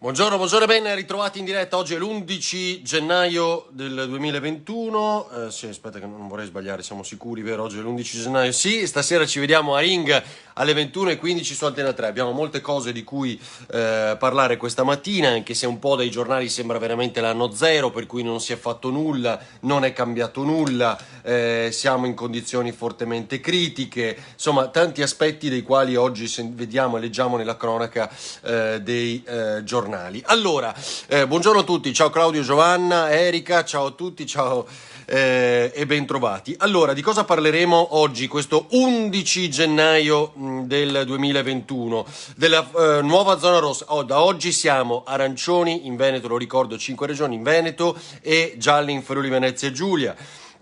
Buongiorno, buongiorno e ben ritrovati in diretta. Oggi è l'11 gennaio del 2021. Sì, aspetta che non vorrei sbagliare, siamo sicuri, vero? Oggi è l'11 gennaio. Sì, stasera ci vediamo a Ring alle 21:15 su Antena 3. Abbiamo molte cose di cui parlare questa mattina, anche se un po' dai giornali sembra veramente l'anno zero, per cui non si è fatto nulla, non è cambiato nulla, siamo in condizioni fortemente critiche, insomma tanti aspetti dei quali oggi vediamo e leggiamo nella cronaca dei giornali. Allora, buongiorno a tutti, ciao Claudio, Giovanna, Erika, ciao a tutti, ciao e bentrovati. Allora, di cosa parleremo oggi, questo 11 gennaio del 2021? Della nuova zona rossa. Da oggi siamo arancioni in Veneto, lo ricordo, 5 regioni in Veneto, e gialli in Friuli Venezia Giulia.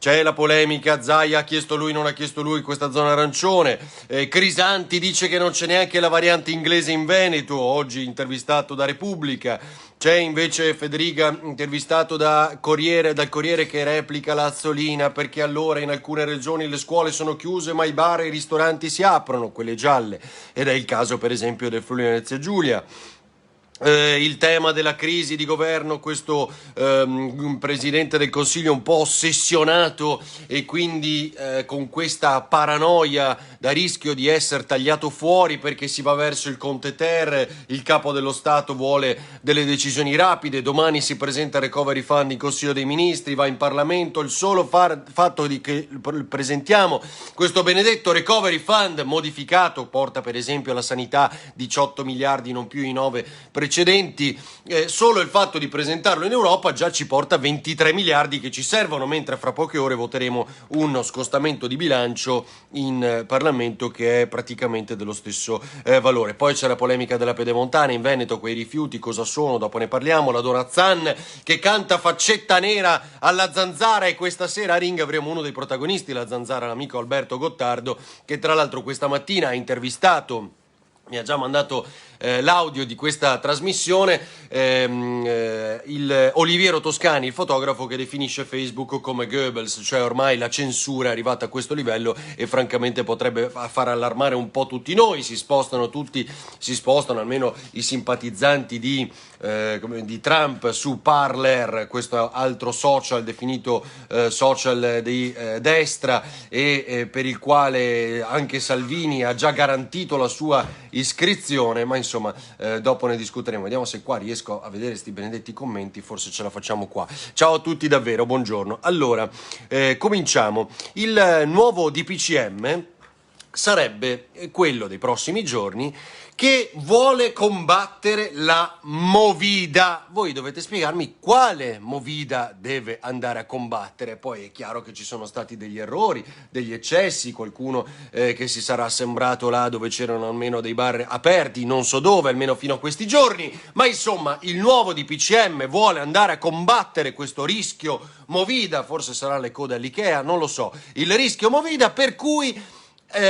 C'è la polemica, Zaia ha chiesto lui, non ha chiesto lui questa zona arancione, Crisanti dice che non c'è neanche la variante inglese in Veneto, oggi intervistato da Repubblica. C'è invece Federica intervistato dal Corriere che replica la Azzolina, perché allora in alcune regioni le scuole sono chiuse ma i bar e i ristoranti si aprono, quelle gialle, ed è il caso per esempio del Friuli Venezia Giulia. Il tema della crisi di governo, questo presidente del Consiglio un po' ossessionato e quindi con questa paranoia da rischio di essere tagliato fuori perché si va verso il Conte Ter, il capo dello Stato vuole delle decisioni rapide, domani si presenta il Recovery Fund in Consiglio dei Ministri, va in Parlamento, il solo fatto di che presentiamo questo benedetto Recovery Fund modificato porta per esempio alla sanità 18 miliardi, non più i 9 precedenti, solo il fatto di presentarlo in Europa già ci porta 23 miliardi che ci servono, mentre fra poche ore voteremo uno scostamento di bilancio in Parlamento che è praticamente dello stesso valore. Poi c'è la polemica della Pedemontana in Veneto, quei rifiuti cosa sono, dopo ne parliamo, la Donat che canta Faccetta Nera alla Zanzara, e questa sera a Ring avremo uno dei protagonisti, la Zanzara, l'amico Alberto Gottardo, che tra l'altro questa mattina ha intervistato, mi ha già mandato l'audio di questa trasmissione, il Oliviero Toscani, il fotografo che definisce Facebook come Goebbels, cioè ormai la censura è arrivata a questo livello e francamente potrebbe far allarmare un po' tutti noi. Si spostano almeno i simpatizzanti di Trump su Parler, questo altro social definito social di destra, e per il quale anche Salvini ha già garantito la sua iscrizione, ma insomma dopo ne discuteremo. Vediamo se qua riesco a vedere sti benedetti commenti, forse ce la facciamo qua. Ciao a tutti davvero, buongiorno. Allora, cominciamo. Il nuovo DPCM sarebbe quello dei prossimi giorni, che vuole combattere la Movida. Voi dovete spiegarmi quale Movida deve andare a combattere. Poi è chiaro che ci sono stati degli errori, degli eccessi, qualcuno che si sarà sembrato là dove c'erano almeno dei bar aperti, non so dove, almeno fino a questi giorni, ma insomma il nuovo DPCM vuole andare a combattere questo rischio Movida, forse sarà le code all'Ikea, non lo so, il rischio Movida, per cui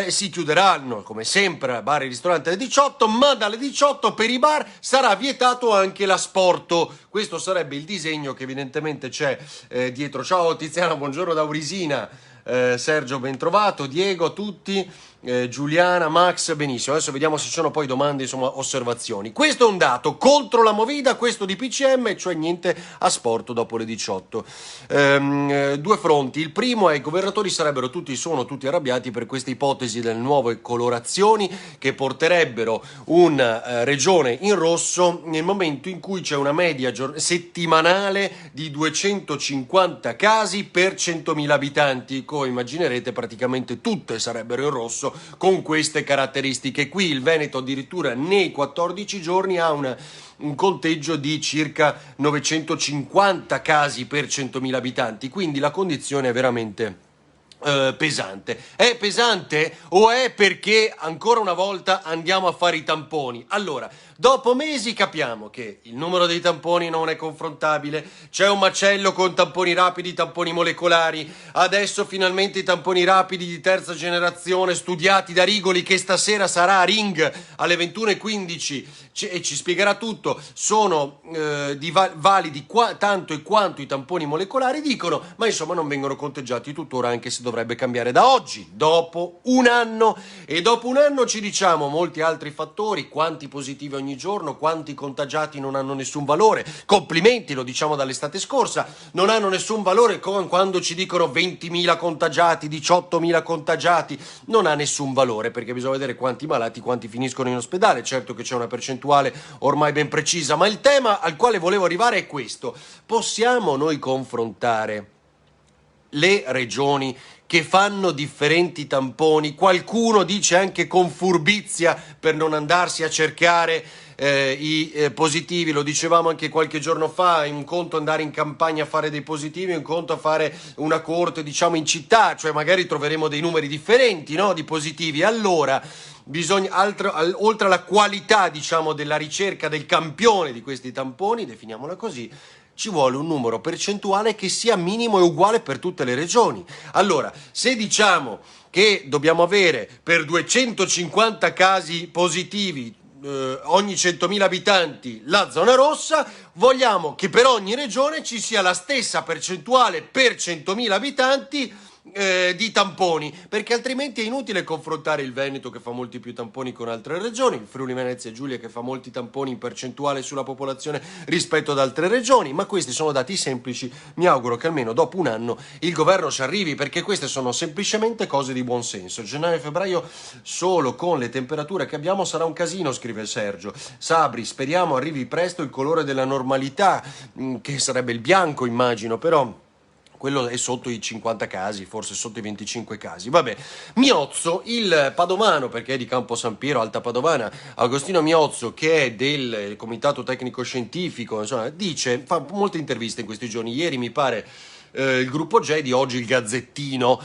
si chiuderanno come sempre bar e ristoranti alle 18, ma dalle 18 per i bar sarà vietato anche l'asporto. Questo sarebbe il disegno che evidentemente c'è dietro. Ciao Tiziana, buongiorno da Urisina, Sergio ben trovato, Diego, a tutti, Giuliana, Max, benissimo. Adesso vediamo se ci sono poi domande, insomma osservazioni. Questo è un dato contro la Movida, questo di PCM, cioè niente asporto dopo le 18. Due fronti. Il primo è: i governatori sono tutti arrabbiati per queste ipotesi delle nuove colorazioni che porterebbero una regione in rosso nel momento in cui c'è una media settimanale di 250 casi per 100.000 abitanti. Come immaginerete, praticamente tutte sarebbero in rosso con queste caratteristiche qui. Il Veneto addirittura nei 14 giorni ha un conteggio di circa 950 casi per 100.000 abitanti, quindi la condizione è veramente pesante. È pesante o è perché ancora una volta andiamo a fare i tamponi? Allora, dopo mesi capiamo che il numero dei tamponi non è confrontabile, c'è un macello con tamponi rapidi, tamponi molecolari, adesso finalmente i tamponi rapidi di terza generazione studiati da Rigoli, che stasera sarà a Ring alle 21:15 e ci spiegherà tutto, sono validi tanto e quanto i tamponi molecolari, dicono, ma insomma non vengono conteggiati tuttora, anche se dovrebbe cambiare da oggi, dopo un anno, e dopo un anno ci diciamo molti altri fattori, quanti positivi ogni giorno, quanti contagiati non hanno nessun valore, complimenti, lo diciamo dall'estate scorsa, non hanno nessun valore quando ci dicono 20.000 contagiati, 18.000 contagiati, non ha nessun valore perché bisogna vedere quanti malati, quanti finiscono in ospedale, certo che c'è una percentuale ormai ben precisa, ma il tema al quale volevo arrivare è questo: possiamo noi confrontare le regioni che fanno differenti tamponi, qualcuno dice anche con furbizia per non andarsi a cercare i positivi, lo dicevamo anche qualche giorno fa, un conto andare in campagna a fare dei positivi, un conto a fare una corte diciamo in città, cioè magari troveremo dei numeri differenti, no, di positivi. Allora bisogna, oltre alla qualità diciamo della ricerca del campione di questi tamponi, definiamola così, ci vuole un numero percentuale che sia minimo e uguale per tutte le regioni. Allora, se diciamo che dobbiamo avere per 250 casi positivi ogni 100.000 abitanti la zona rossa, vogliamo che per ogni regione ci sia la stessa percentuale per 100.000 abitanti di tamponi, perché altrimenti è inutile confrontare il Veneto che fa molti più tamponi con altre regioni, il Friuli Venezia Giulia che fa molti tamponi in percentuale sulla popolazione rispetto ad altre regioni, ma questi sono dati semplici. Mi auguro che almeno dopo un anno il governo ci arrivi, perché queste sono semplicemente cose di buon senso. Gennaio e febbraio solo con le temperature che abbiamo sarà un casino, scrive Sergio Sabri, speriamo arrivi presto il colore della normalità, che sarebbe il bianco immagino, però quello è sotto i 50 casi, forse sotto i 25 casi. Vabbè, Miozzo, il padovano, perché è di Campo San Piero, Alta Padovana, Agostino Miozzo, che è del Comitato Tecnico Scientifico, insomma, dice, fa molte interviste in questi giorni, ieri mi pare il gruppo Gedi, oggi il Gazzettino,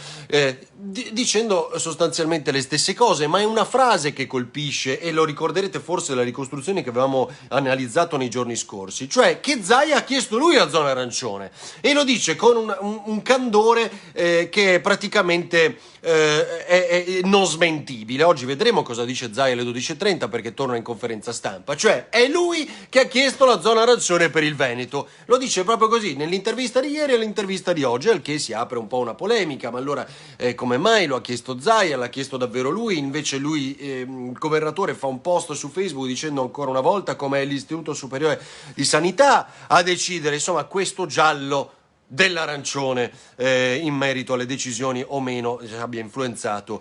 dicendo sostanzialmente le stesse cose, ma è una frase che colpisce, e lo ricorderete forse dalla ricostruzione che avevamo analizzato nei giorni scorsi, cioè che Zaia ha chiesto lui la zona arancione, e lo dice con un candore che è praticamente è non smentibile. Oggi vedremo cosa dice Zaia alle 12.30 perché torna in conferenza stampa, cioè è lui che ha chiesto la zona arancione per il Veneto, lo dice proprio così nell'intervista di ieri e all'intervista di oggi, al che si apre un po' una polemica, ma allora come mai lo ha chiesto Zaia, l'ha chiesto davvero lui? Invece lui, il governatore, fa un post su Facebook dicendo ancora una volta come è l'Istituto Superiore di Sanità a decidere, insomma, questo giallo dell'arancione in merito alle decisioni o meno abbia influenzato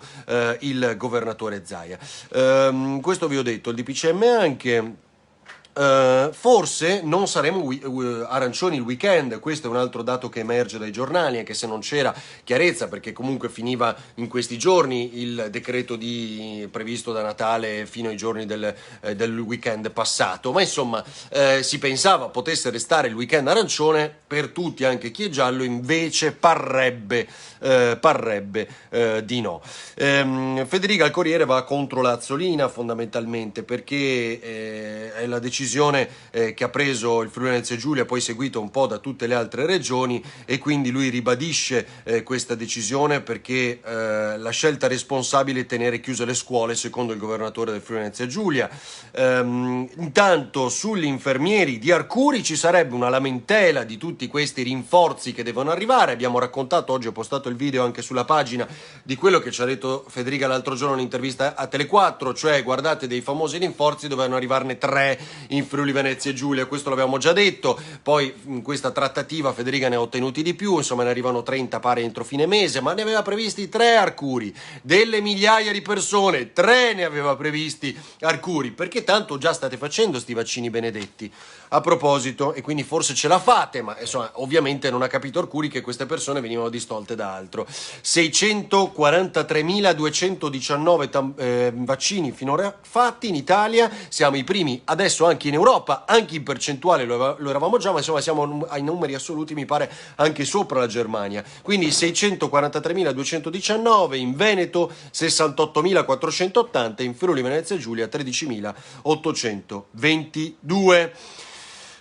il governatore Zaia. Questo vi ho detto, il DPCM anche. Forse non saremo arancioni il weekend, questo è un altro dato che emerge dai giornali, anche se non c'era chiarezza perché comunque finiva in questi giorni il decreto previsto da Natale fino ai giorni del weekend passato, ma insomma si pensava potesse restare il weekend arancione per tutti, anche chi è giallo, invece parrebbe di no. Federica al Corriere va contro la Azzolina fondamentalmente perché è la decisione che ha preso il Friuli Venezia Giulia, poi seguito un po' da tutte le altre regioni, e quindi lui ribadisce questa decisione perché la scelta responsabile è tenere chiuse le scuole secondo il governatore del Friuli Venezia Giulia. Intanto sugli infermieri di Arcuri ci sarebbe una lamentela di tutti questi rinforzi che devono arrivare. Abbiamo raccontato, oggi ho postato il video anche sulla pagina, di quello che ci ha detto Federica l'altro giorno in un'intervista a Tele4, cioè guardate, dei famosi rinforzi dovevano arrivarne 3 in Friuli Venezia Giulia, questo l'avevamo già detto, poi in questa trattativa Federica ne ha ottenuti di più, insomma ne arrivano 30 pare entro fine mese, ma ne aveva previsti 3 Arcuri, delle migliaia di persone, 3 ne aveva previsti Arcuri, perché tanto già state facendo sti vaccini benedetti. A proposito, e quindi forse ce la fate, ma insomma ovviamente non ha capito Arcuri che queste persone venivano distolte da altro. 643.219 vaccini finora fatti in Italia, siamo i primi adesso anche in Europa, anche in percentuale lo eravamo già, ma insomma siamo ai numeri assoluti mi pare anche sopra la Germania, quindi 643.219, in Veneto 68.480, in Friuli Venezia Giulia 13.822.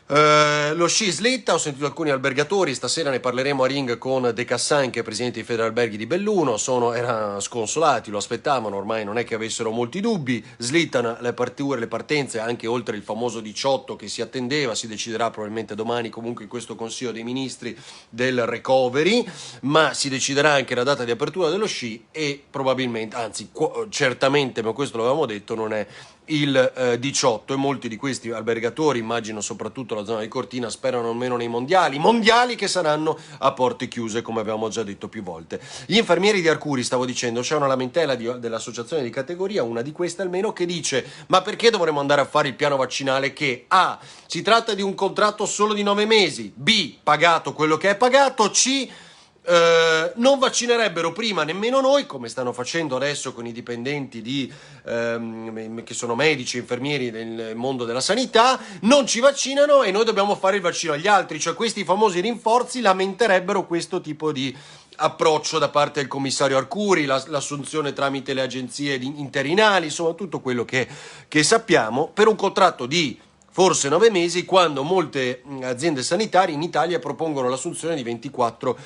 Lo sci slitta, ho sentito alcuni albergatori, stasera ne parleremo a Ring con De Cassan, che è presidente di Federalberghi di Belluno, erano sconsolati, lo aspettavano, ormai non è che avessero molti dubbi, slittano le partenze anche oltre il famoso 18 che si attendeva, si deciderà probabilmente domani comunque in questo Consiglio dei Ministri del Recovery, ma si deciderà anche la data di apertura dello sci e probabilmente, anzi certamente, ma questo l'avevamo detto, non è il 18, e molti di questi albergatori, immagino soprattutto la zona di Cortina, sperano almeno nei mondiali che saranno a porte chiuse, come avevamo già detto più volte. Gli infermieri di Arcuri, stavo dicendo, c'è una lamentela dell'associazione di categoria, una di queste almeno, che dice: ma perché dovremmo andare a fare il piano vaccinale che A, si tratta di un contratto solo di 9 mesi, B, pagato quello che è pagato, C, non vaccinerebbero prima nemmeno noi, come stanno facendo adesso con i dipendenti che sono medici, infermieri nel mondo della sanità, non ci vaccinano e noi dobbiamo fare il vaccino agli altri, cioè questi famosi rinforzi lamenterebbero questo tipo di approccio da parte del commissario Arcuri, l'assunzione tramite le agenzie interinali, insomma tutto quello che sappiamo, per un contratto di forse 9 mesi, quando molte aziende sanitarie in Italia propongono l'assunzione di 24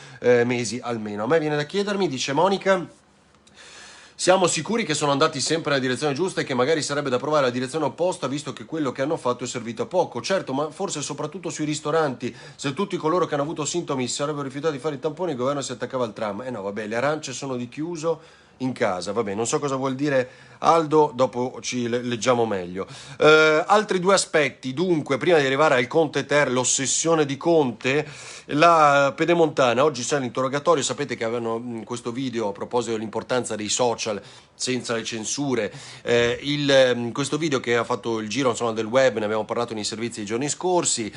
mesi almeno. A me viene da chiedermi, dice Monica, siamo sicuri che sono andati sempre nella direzione giusta e che magari sarebbe da provare la direzione opposta, visto che quello che hanno fatto è servito a poco? Certo, ma forse soprattutto sui ristoranti, se tutti coloro che hanno avuto sintomi si sarebbero rifiutati di fare i tamponi, il governo si attaccava al tram. No, vabbè, le arance sono di chiuso in casa, vabbè, non so cosa vuol dire Aldo, dopo ci leggiamo meglio. Altri due aspetti, dunque, prima di arrivare al Conte Ter, l'ossessione di Conte, la Pedemontana, oggi c'è l'interrogatorio, sapete che avevano questo video a proposito dell'importanza dei social senza le censure, questo video che ha fatto il giro insomma, del web, ne abbiamo parlato nei servizi i giorni scorsi,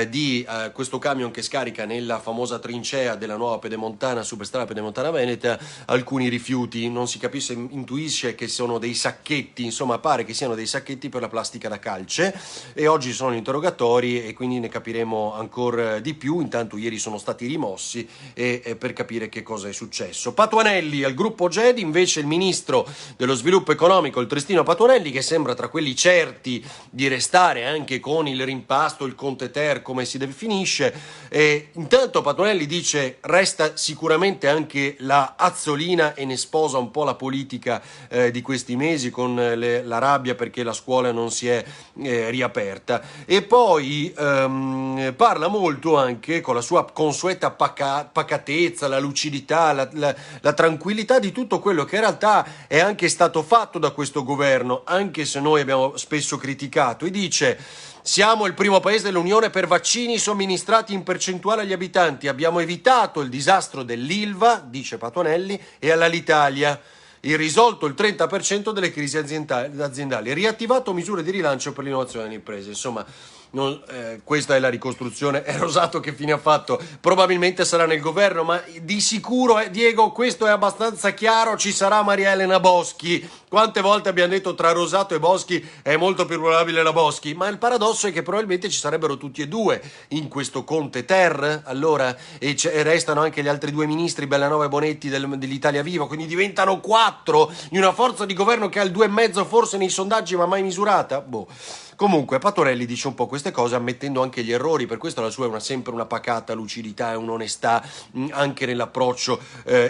di questo camion che scarica nella famosa trincea della nuova Pedemontana, Superstrada Pedemontana Veneta, alcuni rifiuti, non si capisce, intuisce che sono dei sacchetti, insomma pare che siano dei sacchetti per la plastica da calce, e oggi sono gli interrogatori e quindi ne capiremo ancora di più. Intanto ieri sono stati rimossi e per capire che cosa è successo. Patuanelli al gruppo GEDI, invece il ministro dello sviluppo economico, il Tristino Patuanelli, che sembra tra quelli certi di restare anche con il rimpasto, il Conte Ter come si definisce, e intanto Patuanelli dice resta sicuramente anche la Azzolina e ne sposa un po' la politica di questi mesi con la rabbia perché la scuola non si è riaperta, e poi parla molto anche con la sua consueta pacatezza, la lucidità, la tranquillità di tutto quello che in realtà è anche stato fatto da questo governo, anche se noi abbiamo spesso criticato, e dice: siamo il primo paese dell'Unione per vaccini somministrati in percentuale agli abitanti, abbiamo evitato il disastro dell'Ilva, dice Patuanelli, e all'Alitalia, risolto il 30% delle crisi aziendali, riattivato misure di rilancio per l'innovazione delle imprese. Insomma, questa è la ricostruzione. È Rosato che fine ha fatto? Probabilmente sarà nel governo, ma di sicuro, Diego, questo è abbastanza chiaro, ci sarà Maria Elena Boschi. Quante volte abbiamo detto tra Rosato e Boschi è molto più probabile la Boschi, ma il paradosso è che probabilmente ci sarebbero tutti e due in questo Conte Ter, allora, e restano anche gli altri due ministri, Bellanova e Bonetti dell'Italia Viva, quindi diventano 4 in una forza di governo che ha il 2,5 forse nei sondaggi, ma mai misurata? Boh. Comunque Patorelli dice un po' queste cose ammettendo anche gli errori, per questo la sua è sempre una pacata lucidità e un'onestà anche nell'approccio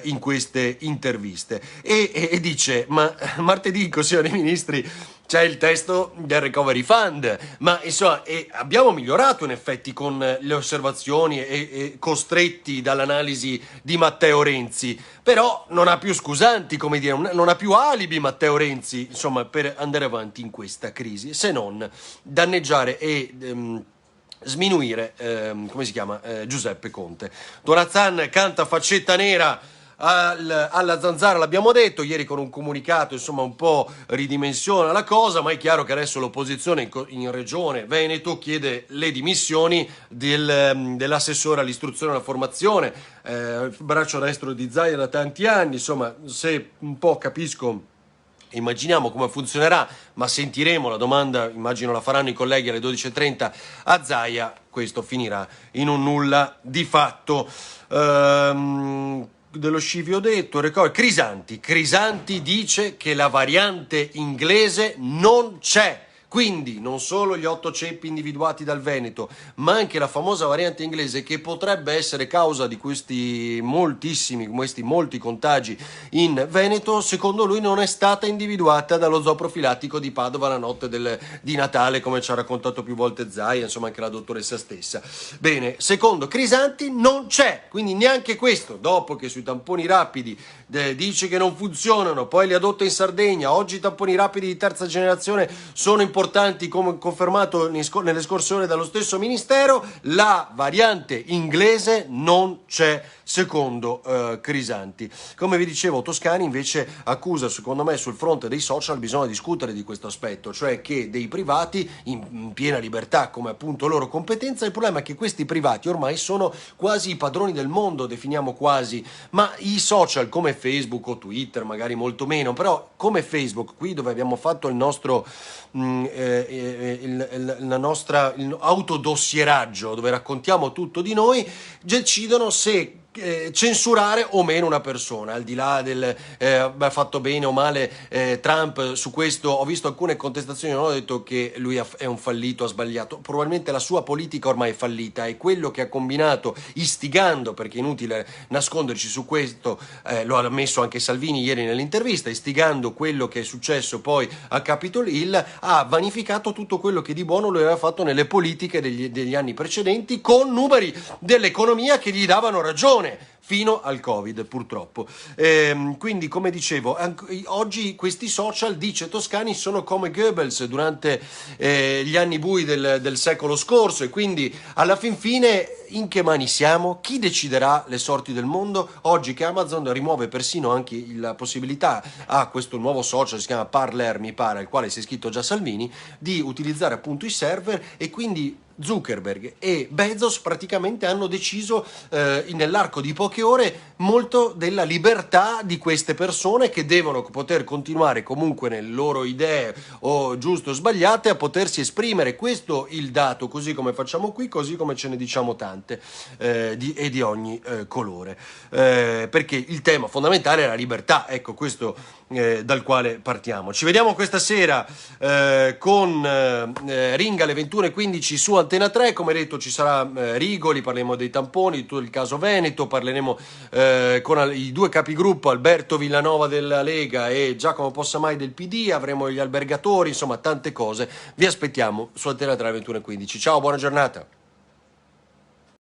in queste interviste, e dice: ma martedì in Consiglio dei Ministri c'è il testo del Recovery Fund, ma insomma abbiamo migliorato in effetti con le osservazioni e costretti dall'analisi di Matteo Renzi, però non ha più scusanti, come dire, non ha più alibi Matteo Renzi, insomma, per andare avanti in questa crisi, se non danneggiare e sminuire, come si chiama, Giuseppe Conte. Donazan canta Faccetta Nera alla Zanzara, l'abbiamo detto ieri con un comunicato, insomma un po' ridimensiona la cosa, ma è chiaro che adesso l'opposizione in regione Veneto chiede le dimissioni dell'assessore all'istruzione e alla formazione, braccio destro di Zaia da tanti anni, insomma, se un po' capisco, immaginiamo come funzionerà, ma sentiremo la domanda, immagino la faranno i colleghi alle 12:30 a Zaia, questo finirà in un nulla di fatto. Dello scivio detto, Crisanti dice che la variante inglese non c'è, Quindi non solo gli 8 ceppi individuati dal Veneto, ma anche la famosa variante inglese, che potrebbe essere causa di questi molti contagi in Veneto, secondo lui non è stata individuata dallo zoo profilattico di Padova la notte di Natale, come ci ha raccontato più volte Zaia, insomma anche la dottoressa stessa. Bene, secondo Crisanti non c'è, quindi neanche questo, dopo che sui tamponi rapidi dice che non funzionano, poi li adotta in Sardegna, oggi i tamponi rapidi di terza generazione sono importanti, come confermato nelle scorse ore dallo stesso ministero, la variante inglese non c'è, secondo Crisanti. Come vi dicevo, Toscani invece accusa, secondo me, sul fronte dei social bisogna discutere di questo aspetto, cioè che dei privati in piena libertà, come appunto loro competenza, il problema è che questi privati ormai sono quasi i padroni del mondo, definiamo quasi, ma i social come Facebook o Twitter magari molto meno, però come Facebook, qui dove abbiamo fatto il nostro il autodossieraggio, dove raccontiamo tutto di noi, decidono se censurare o meno una persona, al di là del fatto bene o male Trump. Su questo ho visto alcune contestazioni, non ho detto che lui è un fallito, ha sbagliato, probabilmente la sua politica ormai è fallita, e quello che ha combinato istigando, perché è inutile nasconderci su questo, lo ha ammesso anche Salvini ieri nell'intervista, istigando quello che è successo poi a Capitol Hill, ha vanificato tutto quello che di buono lui aveva fatto nelle politiche degli anni precedenti, con numeri dell'economia che gli davano ragione fino al Covid, purtroppo. Quindi, come dicevo, oggi questi social, dice Toscani, sono come Goebbels durante gli anni bui del secolo scorso, e quindi alla fin fine in che mani siamo? Chi deciderà le sorti del mondo? Oggi che Amazon rimuove persino anche la possibilità a questo nuovo social, si chiama Parler mi pare, al quale si è iscritto già Salvini, di utilizzare appunto i server, e quindi Zuckerberg e Bezos praticamente hanno deciso nell'arco di poche ore molto della libertà di queste persone, che devono poter continuare comunque nelle loro idee, o giuste o sbagliate, a potersi esprimere. Questo il dato, così come facciamo qui, così come ce ne diciamo tante e di ogni colore, perché il tema fondamentale è la libertà, ecco, questo dal quale partiamo. Ci vediamo questa sera con Ringa alle 21:15 su Antena 3. Come detto, ci sarà Rigoli, parleremo dei tamponi, di tutto il caso Veneto, parleremo con i due capigruppo, Alberto Villanova della Lega e Giacomo Possamai del PD, avremo gli albergatori, insomma tante cose. Vi aspettiamo su Antena 3 alle 21:15. Ciao, buona giornata.